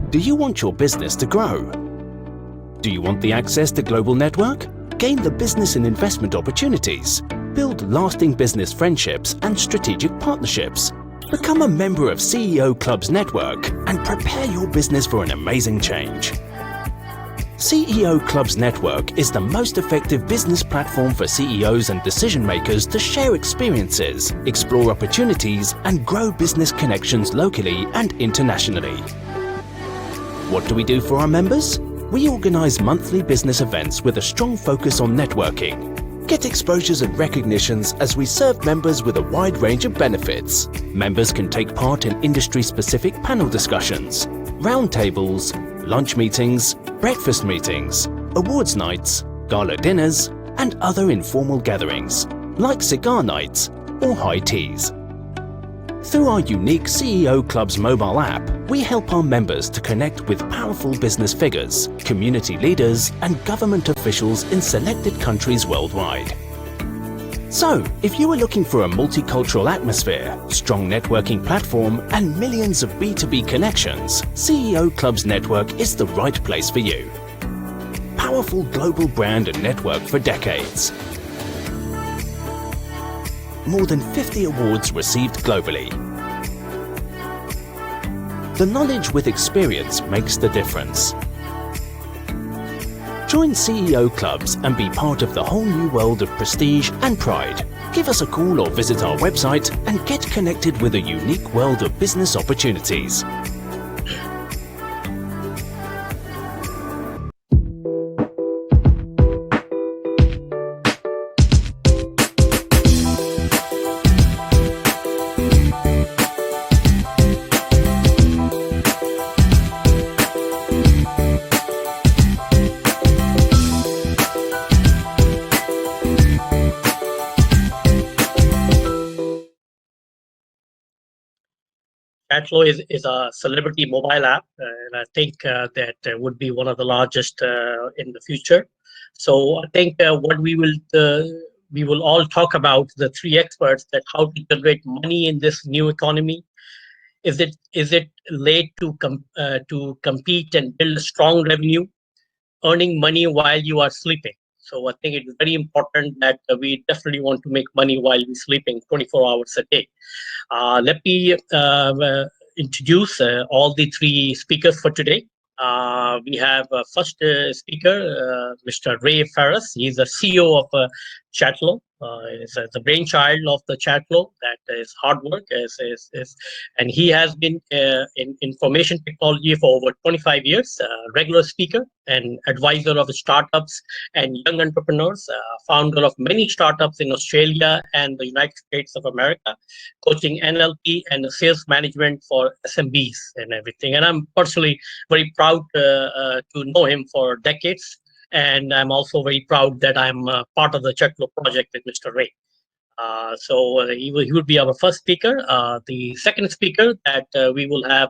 Do you want your business to grow? Do you want the access to global network? Gain the business and investment opportunities. Build lasting business friendships and strategic partnerships. Become a member of CEO Club's network and prepare your business for an amazing change. CEO Club's network is the most effective business platform for CEOs and decision makers to share experiences, explore opportunities, and grow business connections locally and internationally. What do we do for our members? We organize monthly business events with a strong focus on networking. Get exposures and recognitions as we serve members with a wide range of benefits. Members can take part in industry-specific panel discussions, roundtables, lunch meetings, breakfast meetings, awards nights, gala dinners, and other informal gatherings, like cigar nights or high teas. Through our unique CEO Club's mobile app, we help our members to connect with powerful business figures, community leaders, and government officials in selected countries worldwide. So, if you are looking for a multicultural atmosphere, strong networking platform, and millions of B2B connections, CEO Club's network is the right place for you. Powerful global brand and network for decades. More than 50 awards received globally. The knowledge with experience makes the difference. Join CEO Clubs and be part of the whole new world of prestige and pride. Give us a call or visit our website and get connected with a unique world of business opportunities. Chatello is a celebrity mobile app, and I think that would be one of the largest in the future. So I think what we will all talk about, the three experts, that how to generate money in this new economy. Is it late to compete and build a strong revenue, earning money while you are sleeping? So I think it's very important that we definitely want to make money while we're sleeping 24 hours a day. Let me introduce all the three speakers for today. We have first speaker, Mr. Ray Ferris. He's the CEO of Chatello. It's the brainchild of the Chatello. That is hard work, and he has been in information technology for over 25 years, regular speaker and advisor of startups and young entrepreneurs, founder of many startups in Australia and the United States of America, coaching NLP and sales management for SMBs and everything. And I'm personally very proud to know him for decades. And I'm also very proud that I'm part of the Chatello project with Mr. Ray. So he will be our first speaker. The second speaker that we will have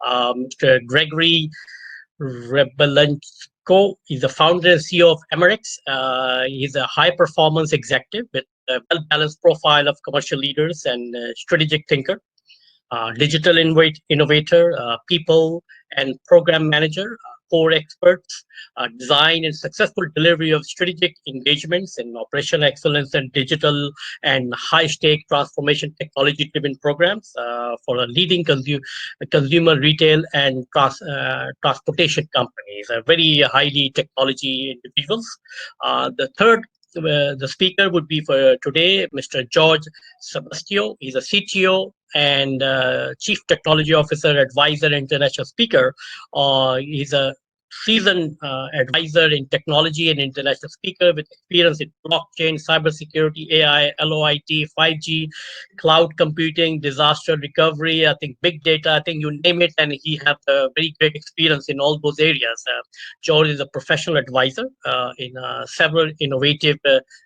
Mr. Gregory Rebelenko. He's the founder and CEO of Emirates. He's a high-performance executive with a well-balanced profile of commercial leaders and strategic thinker, digital innovator, people and program manager, core experts, design and successful delivery of strategic engagements in operational excellence and digital and high-stake transformation technology-driven programs for a leading consumer retail and transportation companies, very highly technology individuals. The third the speaker would be for today, Mr. George Sebastio. He's a CTO and Chief Technology Officer, advisor, international speaker. He's a seasoned advisor in technology and international speaker with experience in blockchain, cybersecurity, AI, LOIT, 5G, cloud computing, disaster recovery, I think big data, I think you name it, and he has a very great experience in all those areas. George is a professional advisor in several innovative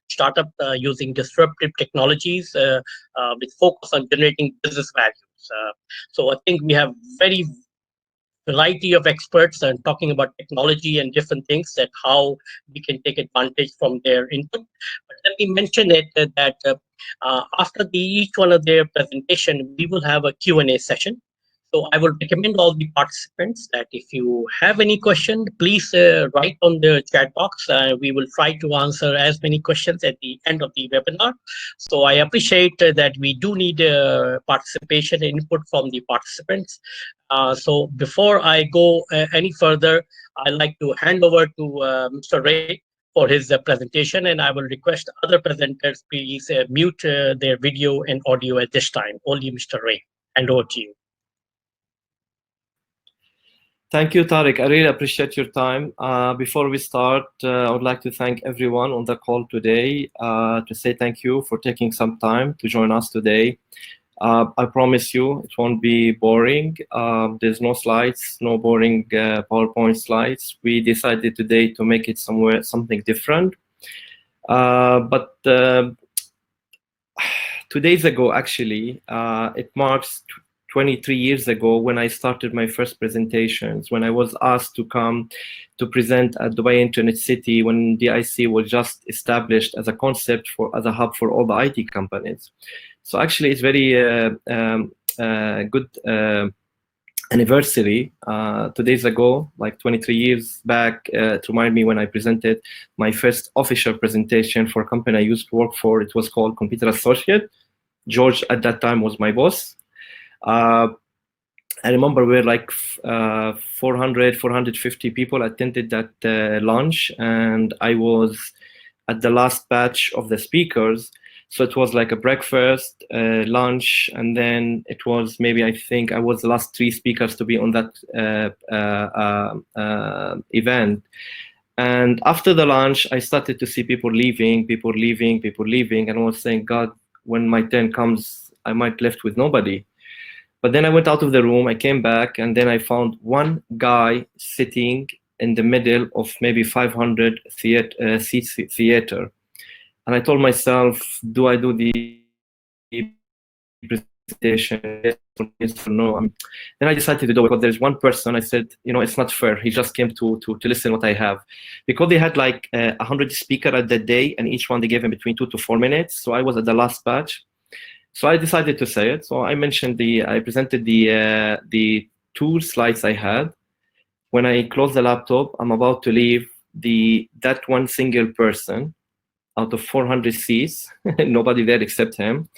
startups using disruptive technologies with focus on generating business values. So I think we have very variety of experts and talking about technology and different things, that how we can take advantage from their input. But let me mention it that after each one of their presentation, we will have a Q&A session. So I would recommend all the participants that if you have any question, please write on the chat box. We will try to answer as many questions at the end of the webinar. So I appreciate that we do need participation and input from the participants. So before I go any further, I'd like to hand over to Mr. Ray for his presentation, and I will request other presenters please mute their video and audio at this time. Only Mr. Ray. Hand over to you. Thank you, Tariq. I really appreciate your time. Before we start, I would like to thank everyone on the call today, to say thank you for taking some time to join us today. I promise you it won't be boring. There's no slides, no boring PowerPoint slides. We decided today to make it something different. But 2 days ago, actually, it marks 23 years ago when I started my first presentations, when I was asked to come to present at Dubai Internet City when DIC was just established as a concept as a hub for all the IT companies. So actually it's very good anniversary. 2 days ago, like 23 years back, to remind me when I presented my first official presentation for a company I used to work for. It was called Computer Associate. George at that time was my boss. I remember we were like 400, 450 people attended that launch, and I was at the last batch of the speakers. So it was like a breakfast, lunch, and then it was maybe, I think I was the last 3 speakers to be on that event. And after the lunch, I started to see people leaving, and I was saying, God, when my turn comes, I might left with nobody. But then I went out of the room, I came back, and then I found one guy sitting in the middle of maybe 500 seats theater. And I told myself, do I do the presentation? Yes or no? Then I decided to do it because there's one person. I said, it's not fair. He just came to listen what I have. Because they had like 100 speakers at that day, and each one they gave him between 2 to 4 minutes. So I was at the last batch. So I decided to say it. So I presented the 2 slides I had. When I closed the laptop, I'm about to leave, that one single person out of 400 seats, nobody there except him,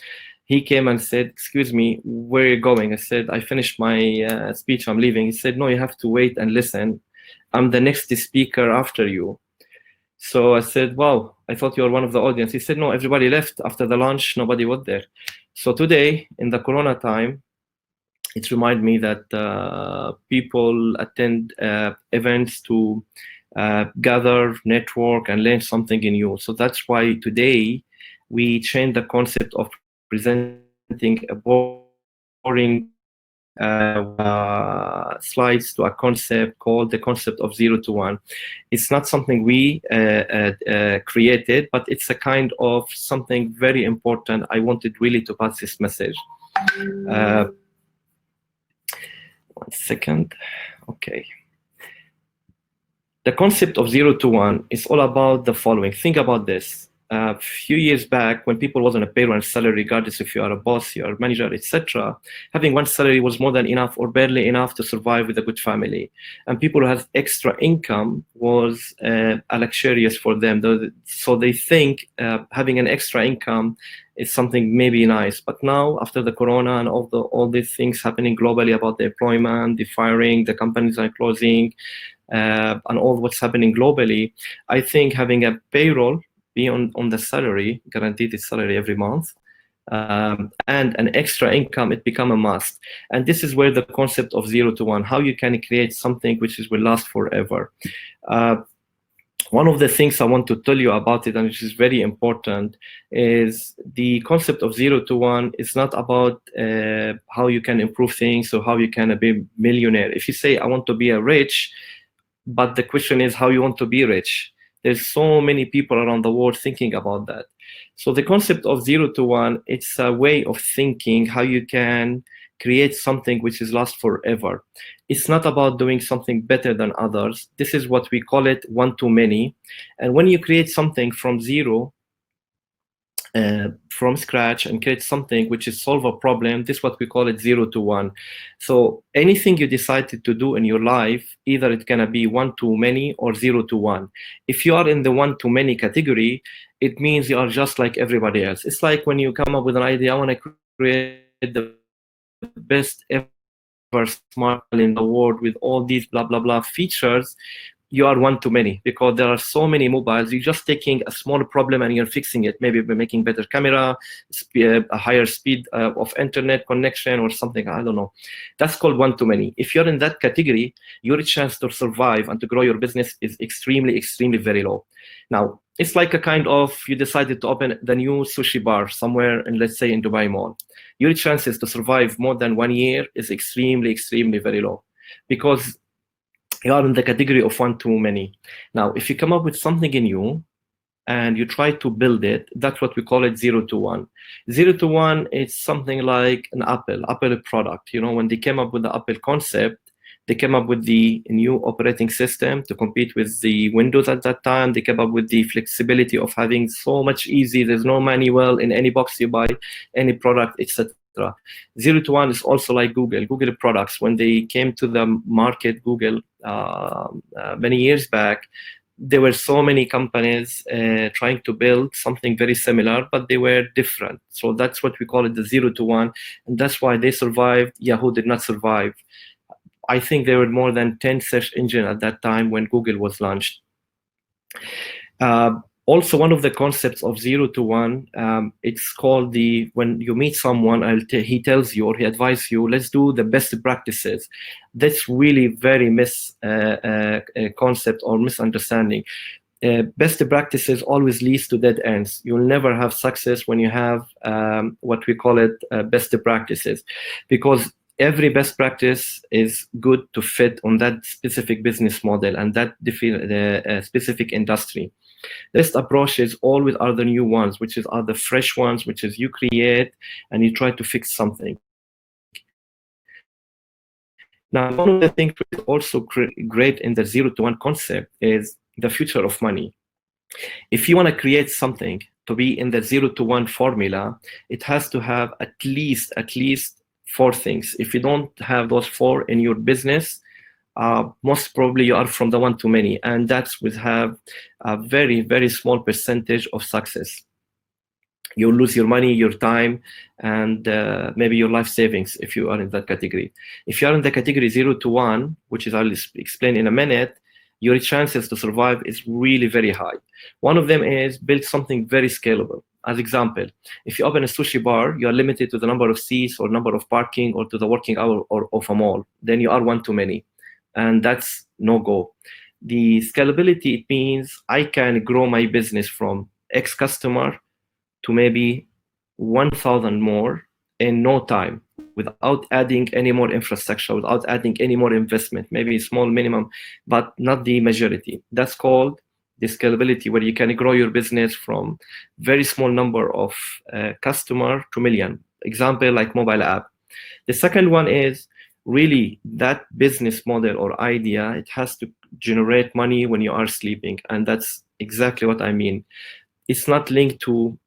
he came and said, excuse me, where are you going? I said, I finished my speech, I'm leaving. He said, no, you have to wait and listen. I'm the next speaker after you. So I said, wow, I thought you were one of the audience. He said, no, everybody left after the lunch, nobody was there. So today, in the Corona time, it reminded me that people attend events to gather, network, and learn something new. So that's why today we changed the concept of presenting a boring slides to a concept called the concept of 0 to 1. It's not something we created, but it's a kind of something very important. I wanted really to pass this message. 1 second. Okay. The concept of 0 to 1 is all about the following. Think about this. A few years back, when people was on a payroll and salary, regardless if you are a boss, you are a manager, etc., having one salary was more than enough or barely enough to survive with a good family. And people who have extra income was a luxurious for them. So they think having an extra income is something maybe nice. But now, after the Corona and all these things happening globally about the employment, the firing, the companies are closing, and all what's happening globally, I think having a payroll be on the salary, guaranteed salary every month, and an extra income, it become a must. And this is where the concept of 0 to 1, how you can create something which will last forever. One of the things I want to tell you about it, and which is very important, is the concept of 0 to 1 is not about how you can improve things or how you can be a millionaire. If you say, I want to be a rich, but the question is how you want to be rich. There's so many people around the world thinking about that. So the concept of 0 to 1, it's a way of thinking how you can create something which is last forever. It's not about doing something better than others. This is what we call it one to many. And when you create something from zero, from scratch and create something which is solve a problem. This is what we call it 0 to 1. So anything you decided to do in your life, either it's gonna be 1 to many or 0 to 1. If you are in the 1 to many category, it means you are just like everybody else. It's like when you come up with an idea, I want to create the best ever smart in the world with all these blah blah blah features. You are 1 too many, because there are so many mobiles. You're just taking a small problem and you're fixing it, maybe by making better camera, a higher speed of internet connection or something, I don't know. That's called 1 too many. If you're in that category, your chance to survive and to grow your business is extremely very low. Now, it's like a kind of, you decided to open the new sushi bar somewhere in, let's say, in Dubai Mall. Your chances to survive more than 1 year is extremely very low, because you are in the category of 1 too many. Now, if you come up with something new and you try to build it, that's what we call it 0 to 1. 0 to 1 is something like an Apple product. You know, when they came up with the Apple concept, they came up with the new operating system to compete with the Windows at that time. They came up with the flexibility of having so much easy. There's no manual in any box you buy, any product, etc. 0 to 1 is also like Google products. When they came to the market, Google, many years back, there were so many companies trying to build something very similar, but they were different. So that's what we call it, the 0 to 1. And that's why they survived. Yahoo did not survive. I think there were more than 10 search engines at that time when Google was launched. Also, one of the concepts of 0 to 1, it's called when you meet someone, he tells you or he advises you, let's do the best practices. That's really very concept or misunderstanding. Best practices always leads to dead ends. You'll never have success when you have what we call it best practices, because every best practice is good to fit on that specific business model and that specific industry. The best approaches always are the new ones, which are the fresh ones, which is you create and you try to fix something. Now, one of the things which is also great in the 0 to 1 concept is the future of money. If you want to create something to be in the 0 to 1 formula, it has to have at least 4 things. If you don't have those 4 in your business, most probably you are from the 1 to many, and that's would have a very small percentage of success. You'll lose your money, your time, and maybe your life savings if you are in that category. If you are in the category 0 to 1, which is I'll explain in a minute, your chances to survive is really very high. One of them is build something very scalable. As example, if you open a sushi bar, you are limited to the number of seats or number of parking or to the working hour of a mall. Then you are 1 too many, and that's no go. The scalability, it means I can grow my business from X customer to maybe 1,000 more in no time, without adding any more infrastructure, without adding any more investment, maybe a small minimum, but not the majority. That's called the scalability, where you can grow your business from very small number of customer to million. Example like mobile app. The second one is really that business model or idea, it has to generate money when you are sleeping. And that's exactly what I mean. It's not linked to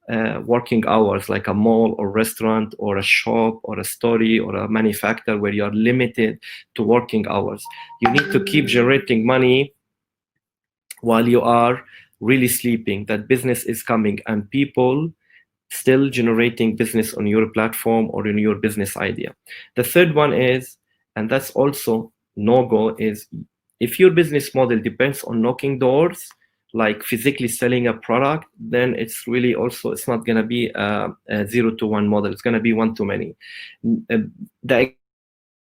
working hours like a mall or restaurant or a shop or a story or a manufacturer where you are limited to working hours. You need to keep generating money while you are really sleeping. That business is coming and people still generating business on your platform or in your business idea. The third one is, and that's also no-go, is if your business model depends on knocking doors, like physically selling a product, then it's really also, it's not going to be a 0 to 1 model. It's going to be 1 too many. The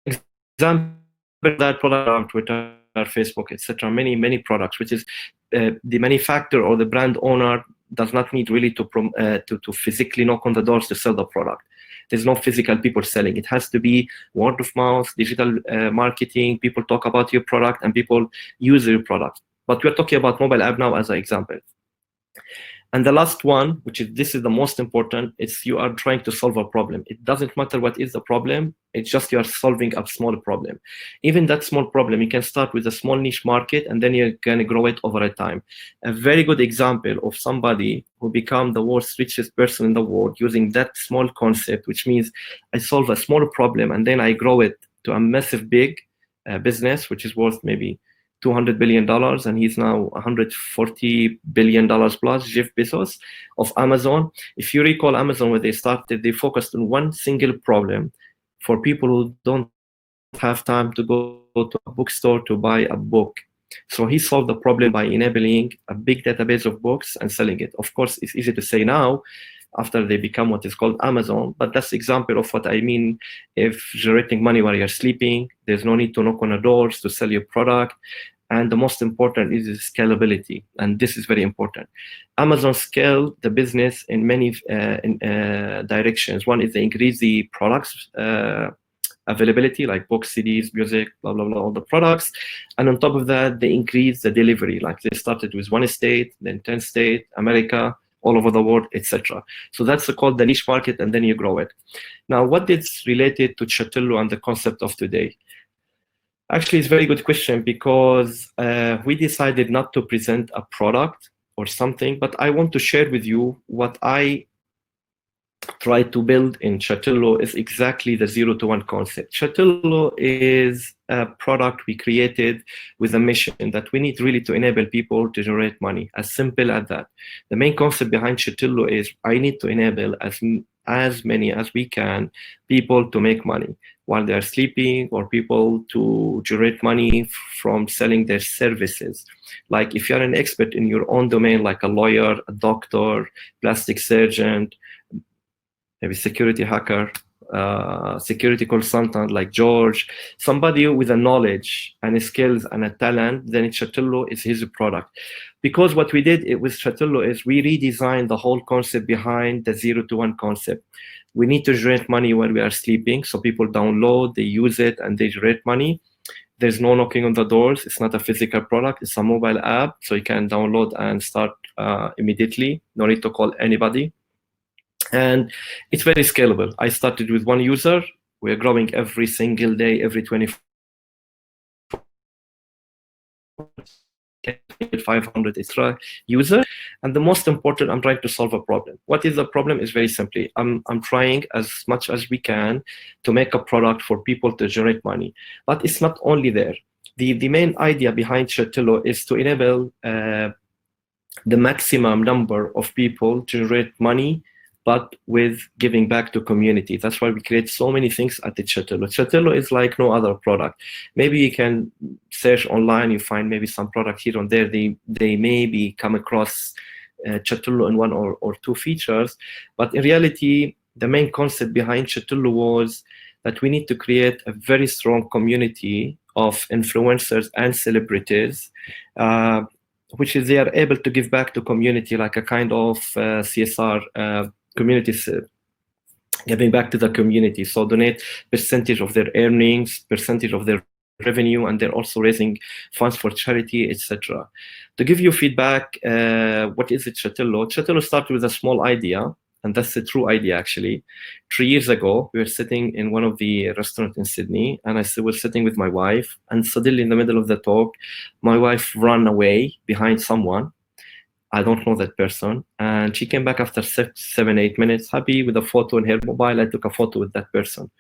example that product on Twitter, Facebook, etc., many products, which is the manufacturer or the brand owner does not need really to physically knock on the doors to sell the product. There's no physical people selling. It has to be word of mouth, digital marketing. People talk about your product and people use your product. But we're talking about mobile app now as an example. And the last one, this is the most important, it's you are trying to solve a problem. It doesn't matter what is the problem, it's just you are solving a small problem. Even that small problem, you can start with a small niche market and then you're going to grow it over a time. A very good example of somebody who become the world's richest person in the world using that small concept, which means I solve a small problem and then I grow it to a massive big business, which is worth maybe $200 billion, and he's now $140 billion plus, Jeff Bezos of Amazon. If you recall Amazon, when they started, they focused on one single problem for people who don't have time to go to a bookstore to buy a book. So he solved the problem by enabling a big database of books and selling it. Of course, it's easy to say now, after they become what is called Amazon, but that's example of what I mean. If generating money while you're sleeping, there's no need to knock on the doors to sell your product. And the most important is scalability, and this is very important. Amazon scaled the business in many directions. One is they increase the products availability, like books, CDs, music, blah, blah, blah, all the products. And on top of that, they increase the delivery. Like they started with 1 state, then 10 states, America, all over the world, etc. So that's called the niche market, and then you grow it. Now, what is related to Chatello and the concept of today? Actually, it's a very good question, because we decided not to present a product or something, but I want to share with you what I try to build in Chatello is exactly the 0 to 1 concept. Chatello is a product we created with a mission that we need really to enable people to generate money, as simple as that. The main concept behind Chatello is I need to enable as many as we can people to make money while they're sleeping, or people to generate money from selling their services. Like if you're an expert in your own domain, like a lawyer, a doctor, plastic surgeon, maybe security hacker, security consultant like George, somebody with a knowledge and a skills and a talent, then Chatello is his product. Because what we did with Chatello is we redesigned the whole concept behind the 0 to 1 concept. We need to generate money when we are sleeping, so people download, they use it, and they generate money. There's no knocking on the doors. It's not a physical product. It's a mobile app, so you can download and start immediately. No need to call anybody. And it's very scalable. I started with 1 user. We're growing every single day, every 24 500 extra users. And the most important, I'm trying to solve a problem. What is the problem? Is very simply, I'm trying as much as we can to make a product for people to generate money. But it's not only there. The main idea behind Chatello is to enable the maximum number of people to generate money, but with giving back to community. That's why we create so many things at the Chatello. Chatello is like no other product. Maybe you can search online, you find maybe some product here and there. They maybe come across Chatello in 1 or 2 features, but in reality, the main concept behind Chatello was that we need to create a very strong community of influencers and celebrities, which is they are able to give back to community, like a kind of CSR communities, giving back to the community. So donate percentage of their earnings, percentage of their revenue, and they're also raising funds for charity, etc. To give you feedback, what is it, Chatello? Chatello started with a small idea, and that's a true idea actually. 3 years ago, we were sitting in one of the restaurants in Sydney, and I was sitting with my wife, and suddenly in the middle of the talk, my wife ran away behind someone. I don't know that person. And she came back after 7-8 minutes, happy with a photo in her mobile. I took a photo with that person.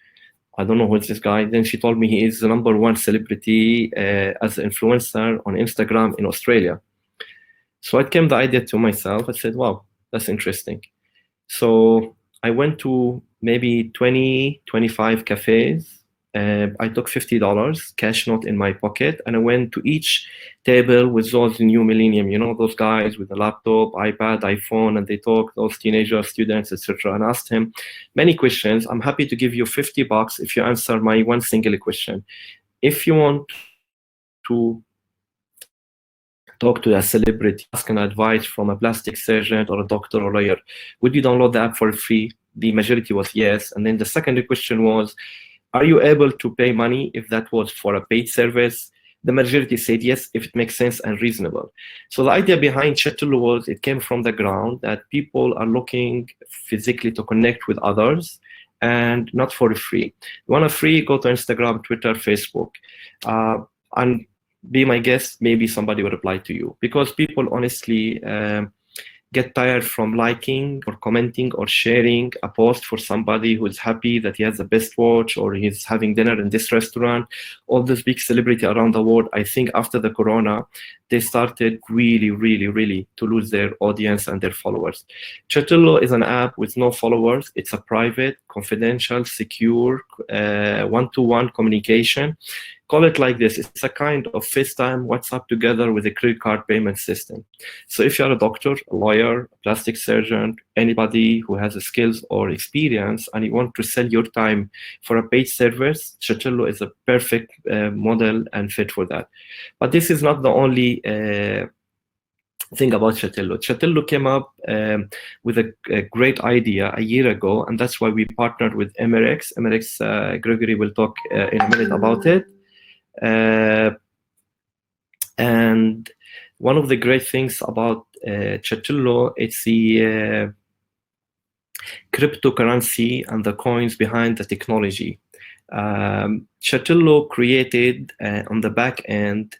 I don't know who's this guy. Then she told me he is the #1 celebrity as an influencer on Instagram in Australia. So it came the idea to myself. I said, wow, that's interesting. So I went to maybe 20, 25 cafes. I took $50 cash note in my pocket, and I went to each table with those new millennium, those guys with a laptop, iPad, iPhone, and they talk, those teenagers, students, etc. And asked him many questions. I'm happy to give you $50 if you answer my 1 single question. If you want to talk to a celebrity, ask an advice from a plastic surgeon or a doctor or lawyer, would you download the app for free? The majority was yes. And then the second question was, are you able to pay money if that was for a paid service? the majority said yes if it makes sense and reasonable. So the idea behind Chatello was, it came from the ground that people are looking physically to connect with others, and not for free. You want to free, go to Instagram, Twitter, Facebook, and be my guest, maybe somebody will reply to you. Because people honestly get tired from liking or commenting or sharing a post for somebody who's happy that he has the best watch or he's having dinner in this restaurant. All this big celebrity around the world, I think after the corona, they started really to lose their audience and their followers. Chatello is an app with no followers. It's a private, confidential, secure, one-to-one communication. Call it like this, it's a kind of FaceTime, WhatsApp together with a credit card payment system. So if you're a doctor, a lawyer, a plastic surgeon, anybody who has the skills or experience, and you want to sell your time for a paid service, Chatello is a perfect model and fit for that. But this is not the only thing about Chatello. Chatello came up with a great idea a year ago, and that's why we partnered with Emirates. Gregory will talk in a minute about it. And one of the great things about Chatello, it's the cryptocurrency and the coins behind the technology. Chatello created on the back end,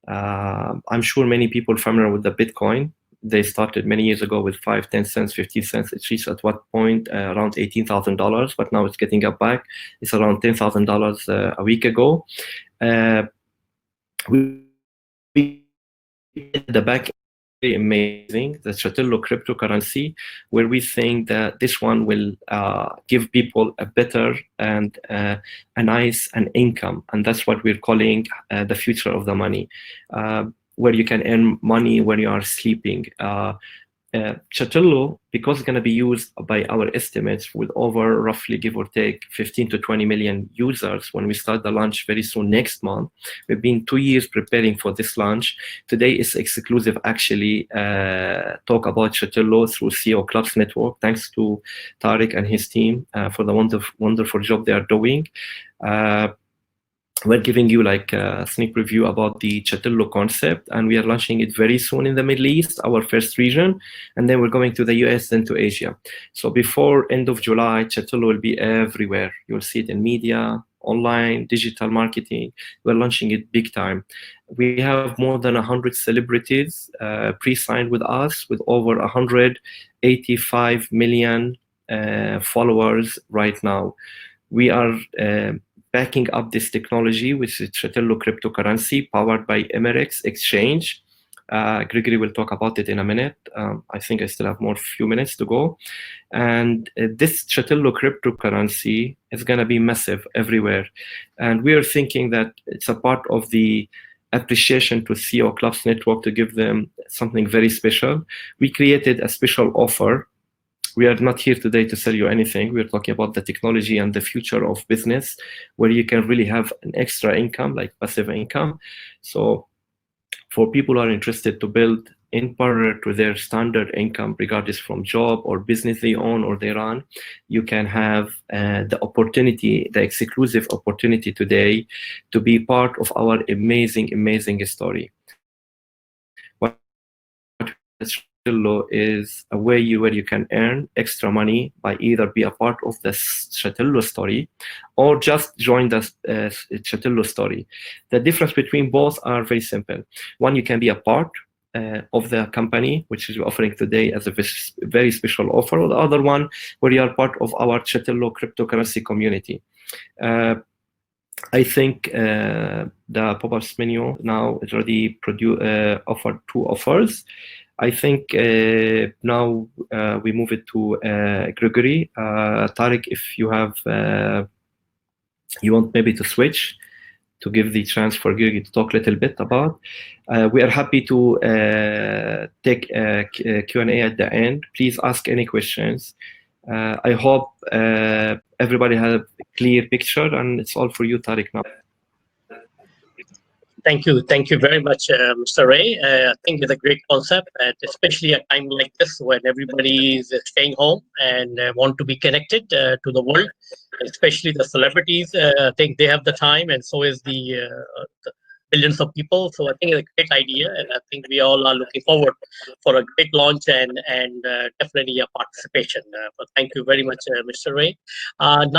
I'm sure many people familiar with the Bitcoin. They started many years ago with 5, 10 cents, 15 cents. It reached at what point around $18,000, but now it's getting up back. It's around $10,000 a week ago. We the back end amazing, the Chatello cryptocurrency, where we think that this one will give people a better and a nice income, and that's what we're calling the future of the money, where you can earn money when you are sleeping. Chatello, because it's going to be used by our estimates with over roughly, give or take, 15 to 20 million users when we start the launch very soon next month. We've been 2 years preparing for this launch. Today is exclusive, actually, talk about Chatello through CEO Clubs Network. Thanks to Tariq and his team for the wonderful job they are doing. We're giving you like a sneak preview about the Chatello concept, and we are launching it very soon in the Middle East, our first region, and then we're going to the US, then to Asia. So before end of July, Chatello will be everywhere. You'll see it in media, online, digital marketing. We're launching it big time. We have more than 100 celebrities pre-signed with us, with over 185 million followers right now. We are backing up this technology, which is Chatello cryptocurrency, powered by Emirates Exchange. Gregory will talk about it in a minute. I think I still have few minutes to go. And this Chatello cryptocurrency is going to be massive everywhere. And we are thinking that it's a part of the appreciation to CEO Clubs Network to give them something very special. We created a special offer. We are not here today to sell you anything. We're talking about the technology and the future of business, where you can really have an extra income, like passive income. So for people who are interested to build in parallel to their standard income, regardless from job or business they own or they run, you can have the opportunity, the exclusive opportunity today to be part of our amazing story. What Chatello is a way where you can earn extra money by either be a part of the Chatello story or just join the Chatello story. The difference between both are very simple. One, you can be a part of the company, which is offering today as a very special offer, or the other one, where you are part of our Chatello cryptocurrency community. I think the pop-ups menu now is already offered 2 offers. I think now we move it to Gregory. Tariq, if you have, you want maybe to switch to give the chance for Gregory to talk a little bit about. We are happy to take a Q&A at the end. Please ask any questions. I hope everybody has a clear picture, and it's all for you, Tariq, now. Thank you very much, Mr. Ray. I think it's a great concept, and especially at a time like this when everybody is staying home and want to be connected to the world, especially the celebrities. I think they have the time, and so is the billions of people. So I think it's a great idea, and I think we all are looking forward for a great launch and definitely a participation. But thank you very much, Mr. Ray.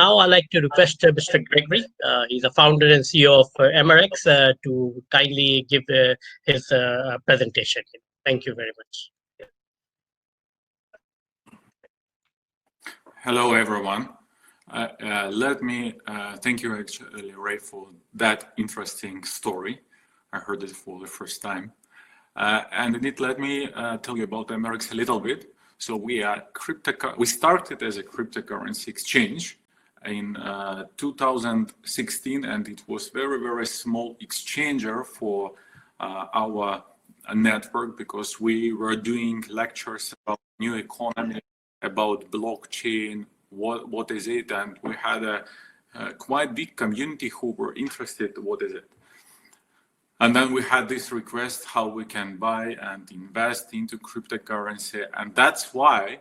Now I'd like to request Mr. Gregory. He's a founder and CEO of MRX to kindly give his presentation. Thank you very much. Hello, everyone. Let me thank you, actually, Ray, for that interesting story. I heard it for the first time. And indeed, let me tell you about MRX a little bit. So we started as a cryptocurrency exchange in 2016, and it was very, very small exchanger for our network, because we were doing lectures about new economy, about blockchain, what is it, and we had a quite big community who were interested what is it. And then we had this request how we can buy and invest into cryptocurrency, and that's why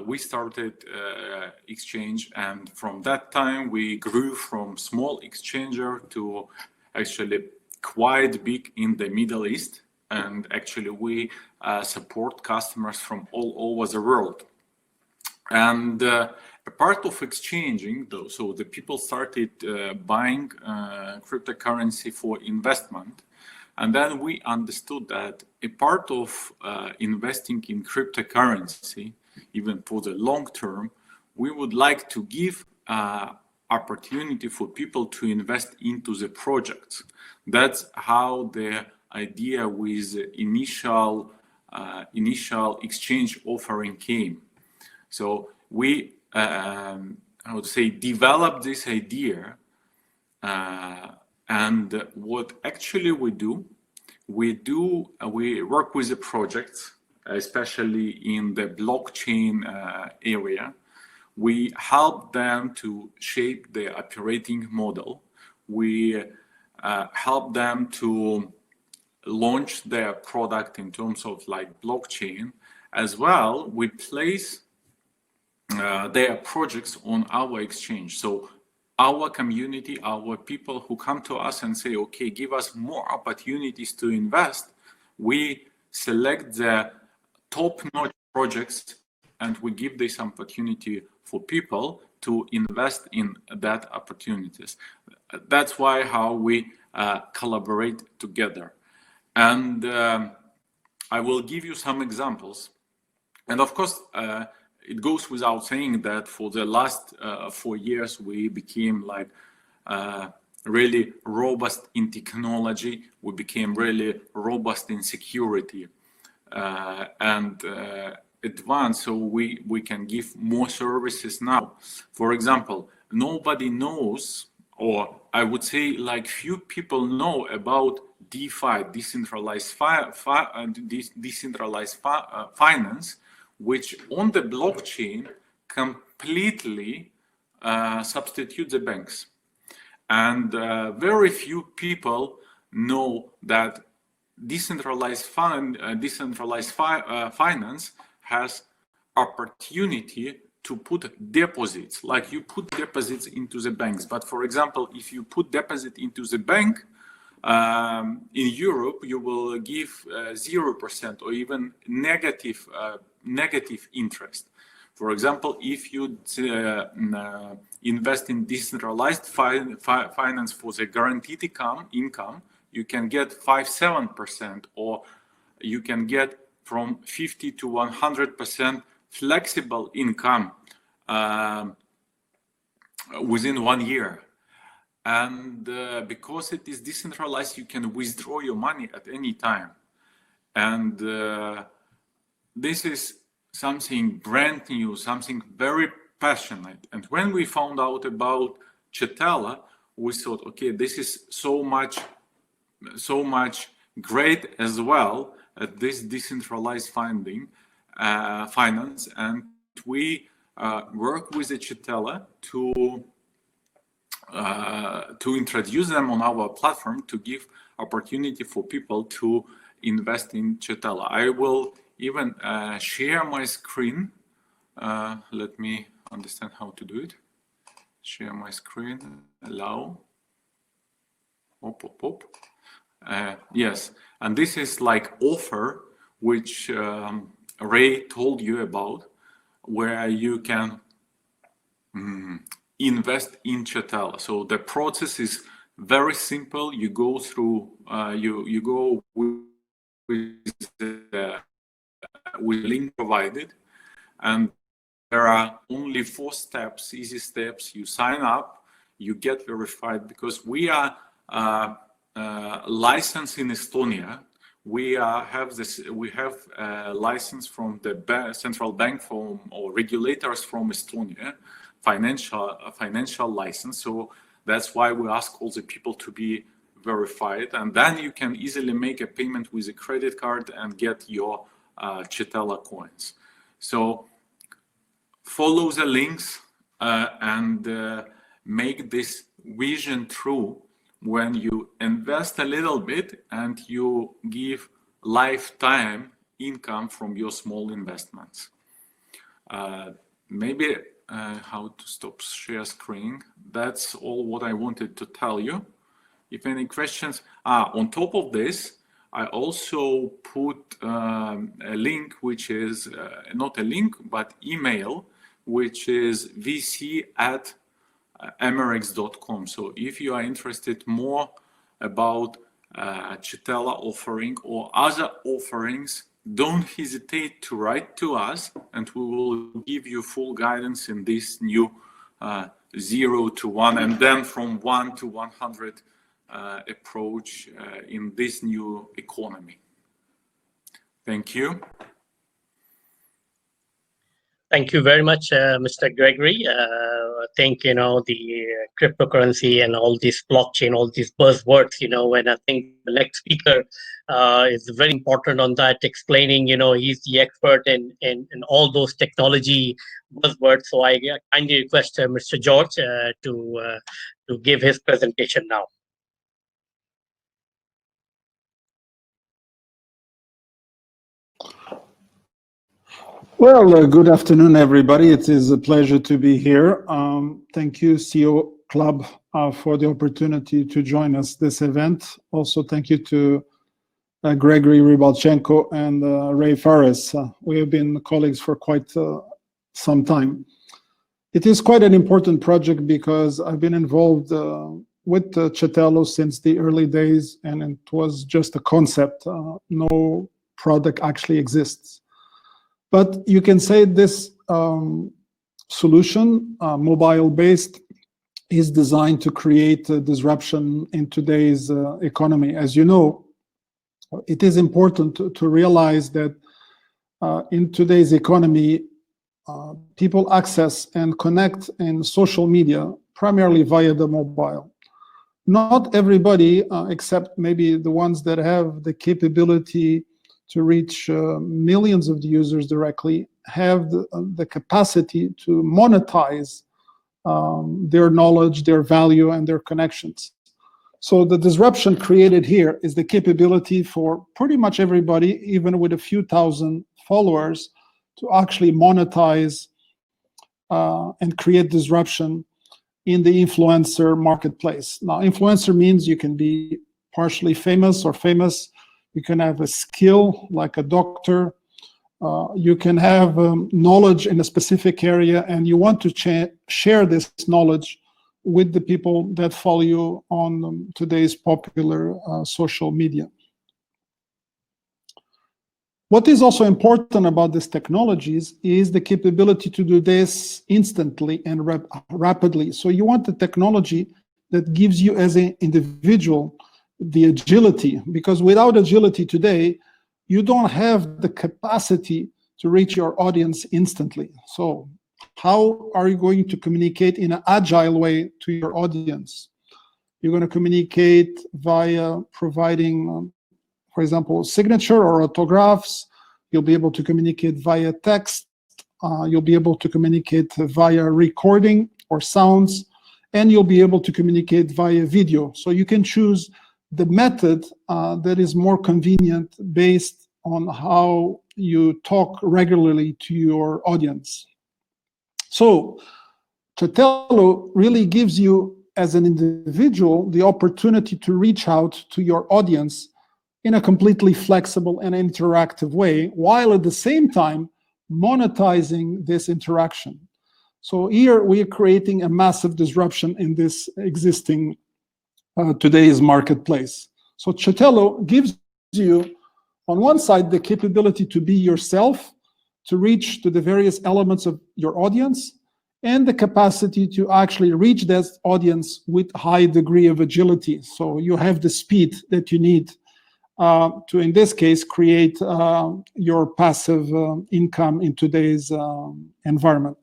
we started exchange. And from that time we grew from small exchanger to actually quite big in the Middle East, and actually we support customers from all over the world. And a part of exchanging, though, so the people started buying cryptocurrency for investment. And then we understood that a part of investing in cryptocurrency, even for the long term, we would like to give opportunity for people to invest into the projects. That's how the idea with initial exchange offering came. So we, I would say, developed this idea, and what actually we work with the projects, especially in the blockchain area. We help them to shape the operating model. We help them to launch their product in terms of like blockchain. As well, we place their projects on our exchange. So our community, our people who come to us and say, okay, give us more opportunities to invest, we select the top-notch projects and we give this opportunity for people to invest in that opportunities. That's why how we collaborate together. And I will give you some examples. And of course, it goes without saying that for the last 4 years, we became like really robust in technology. We became really robust in security and advanced, so we can give more services now. For example, nobody knows, or I would say like few people know about DeFi, decentralized finance, which on the blockchain completely substitute the banks. And very few people know that decentralized finance has opportunity to put deposits, like you put deposits into the banks. But for example, if you put deposit into the bank, in Europe, you will give 0% or even negative interest. For example, if you invest in decentralized finance for the guaranteed income, you can get 5-7%, or you can get from 50 to 100% flexible income within 1 year. And because it is decentralized, you can withdraw your money at any time. And this is something brand new, something very passionate. And when we found out about Chatello, we thought, okay, this is so much great as well at this decentralized finance. And we work with the Chatello to introduce them on our platform, to give opportunity for people to invest in Chatello. I will even share my screen. Let me understand how to do it. Share my screen, allow. Yes, and this is like offer which Ray told you about, where you can invest in Chatello. So the process is very simple. You go through, you go with the link provided, and there are only 4 steps, easy steps. You sign up, you get verified, because we are licensed in Estonia. We have this. We have a license from the central bank or regulators from Estonia, financial license. So that's why we ask all the people to be verified, and then you can easily make a payment with a credit card and get your Chatello coins. So follow the links and make this vision true. When you invest a little bit and you give lifetime income from your small investments. Maybe how to stop share screen. That's all what I wanted to tell you. If any questions, on top of this, I also put a link, which is not a link, but email, which is vc@emirates.com. So if you are interested more about Chatello offering or other offerings, don't hesitate to write to us, and we will give you full guidance in this new 0 to 1, and then from 1 to 100 approach in this new economy. Thank you. Thank you very much, Mr. Gregory. I think, the cryptocurrency and all this blockchain, all these buzzwords, and I think the next speaker is very important on that, explaining, he's the expert in all those technology buzzwords. So I kindly request Mr. George to give his presentation now. Well, good afternoon, everybody. It is a pleasure to be here. Thank you, CEO Club, for the opportunity to join us this event. Also, thank you to Gregory Rybalchenko and Ray Fares. We have been colleagues for quite some time. It is quite an important project because I've been involved with Chatello since the early days, and it was just a concept. No product actually exists. But you can say this solution, mobile-based, is designed to create a disruption in today's economy. As you know, it is important to realize that in today's economy, people access and connect in social media primarily via the mobile. Not everybody, except maybe the ones that have the capability to reach millions of users directly, have the capacity to monetize their knowledge, their value, and their connections. So the disruption created here is the capability for pretty much everybody, even with a few thousand followers, to actually monetize and create disruption in the influencer marketplace. Now, influencer means you can be partially famous or famous. You can have a skill like a doctor. You can have knowledge in a specific area, and you want to share this knowledge with the people that follow you on today's popular social media. What is also important about these technologies is the capability to do this instantly and rapidly. So you want the technology that gives you as an individual the agility, because without agility today, you don't have the capacity to reach your audience instantly. So how are you going to communicate in an agile way to your audience? You're going to communicate via providing, for example, signature or autographs. You'll be able to communicate via text. You'll be able to communicate via recording or sounds, and you'll be able to communicate via video. So you can choose the method that is more convenient based on how you talk regularly to your audience. So Chatello really gives you as an individual, the opportunity to reach out to your audience in a completely flexible and interactive way, while at the same time monetizing this interaction. So here we are creating a massive disruption in this existing today's marketplace. So Chatello gives you, on one side, the capability to be yourself, to reach to the various elements of your audience, and the capacity to actually reach that audience with high degree of agility. So you have the speed that you need to, in this case, create your passive income in today's environment.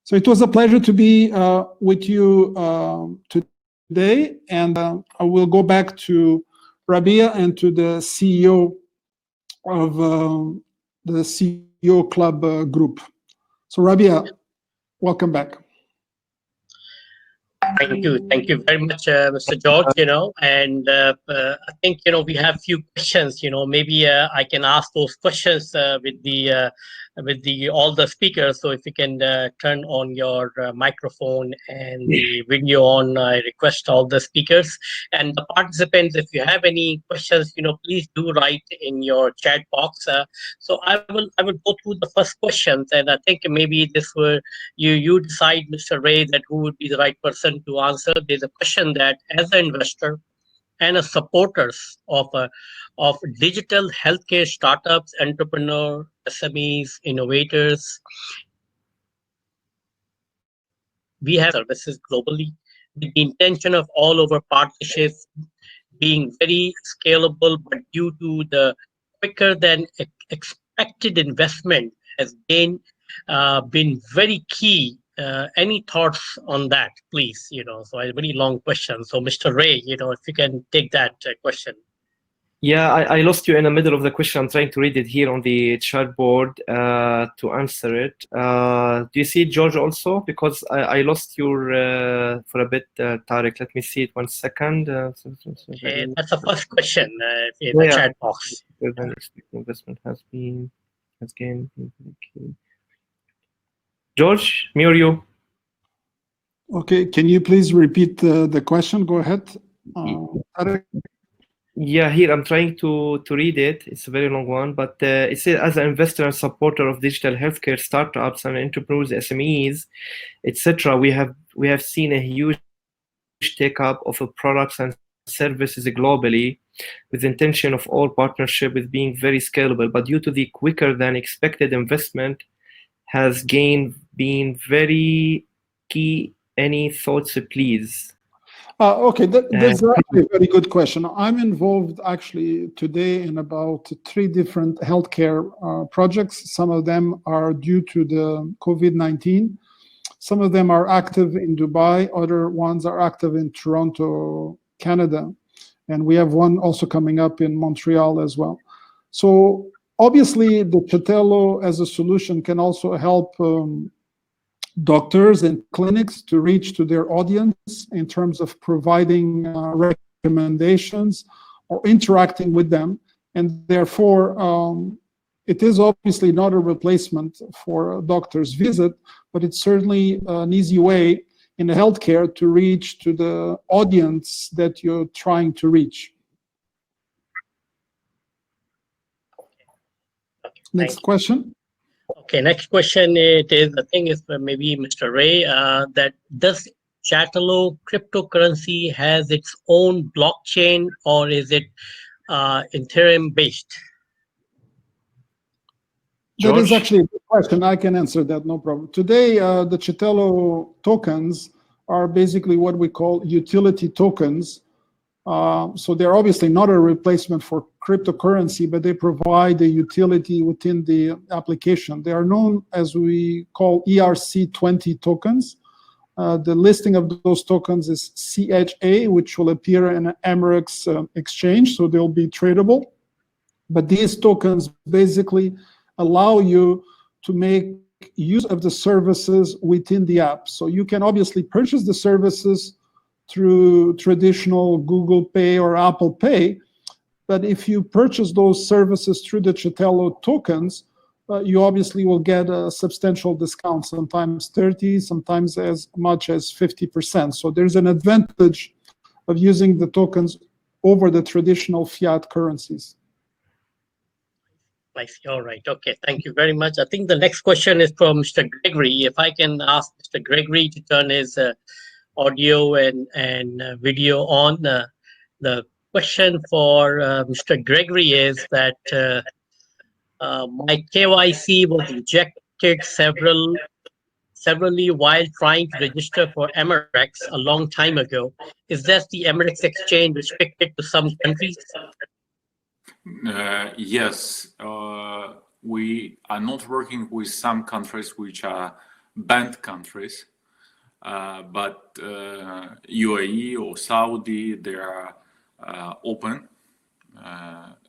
So it was a pleasure to be with you today, and I will go back to Rabia and to the CEO of the CEO Club group. So Rabia, welcome back. Thank you very much, Mr. George. And I think we have few questions. Maybe I can ask those questions with all the speakers. So if you can turn on your microphone and the video on, I request all the speakers and the participants. If you have any questions, please do write in your chat box. So I will go through the first questions, and I think maybe this will you decide, Mr. Ray, that who would be the right person to answer. There's a question that as an investor and a supporters of digital healthcare startups, entrepreneur, SMEs, innovators, we have services globally with the intention of all over partnerships being very scalable, but due to the quicker than expected investment has been very key. Any thoughts on that, please? So a very long question. So Mr. Ray, if you can take that question. Yeah, I lost you in the middle of the question. I'm trying to read it here on the chat board to answer it. Do you see it, George, also? Because I lost your for a bit, Tariq. Let me see it 1 second. Okay, that's the first question in the chat box. Investment has gained. George, me or you? Okay, can you please repeat the question? Go ahead. Yeah, here I'm trying to read it. It's a very long one, but it says, as an investor and supporter of digital healthcare startups and entrepreneurs, SMEs, etc., we have seen a huge take-up of products and services globally, with the intention of all partnership with being very scalable. But due to the quicker than expected investment, has been very key. Any thoughts, please? Okay, that's actually a very good question. I'm involved actually today in about 3 different healthcare projects. Some of them are due to the COVID-19. Some of them are active in Dubai. Other ones are active in Toronto, Canada. And we have one also coming up in Montreal as well. So obviously the Chatello as a solution can also help doctors and clinics to reach to their audience in terms of providing recommendations or interacting with them. And therefore, it is obviously not a replacement for a doctor's visit, but it's certainly an easy way in healthcare to reach to the audience that you're trying to reach. Next question. Okay, next question it is, I think is maybe Mr. Ray, that does Chatello cryptocurrency has its own blockchain, or is it Ethereum based? That is actually a good question. I can answer that, no problem. Today, the Chatello tokens are basically what we call utility tokens. So they're obviously not a replacement for cryptocurrency, but they provide a utility within the application. They are known as we call ERC20 tokens. The listing of those tokens is CHA, which will appear in an Emirates exchange, so they'll be tradable. But these tokens basically allow you to make use of the services within the app. So you can obviously purchase the services through traditional Google Pay or Apple Pay. But if you purchase those services through the Chatello tokens, you obviously will get a substantial discount, sometimes 30, sometimes as much as 50%. So there's an advantage of using the tokens over the traditional fiat currencies. I see. All right. Okay. Thank you very much. I think the next question is from Mr. Gregory. If I can ask Mr. Gregory to turn his audio and video on. The question for Mr. Gregory is that my KYC was rejected severally while trying to register for Emirates a long time ago. Is that the Emirates exchange restricted to some countries? Yes, we are not working with some countries which are banned countries, but UAE or Saudi, they are open.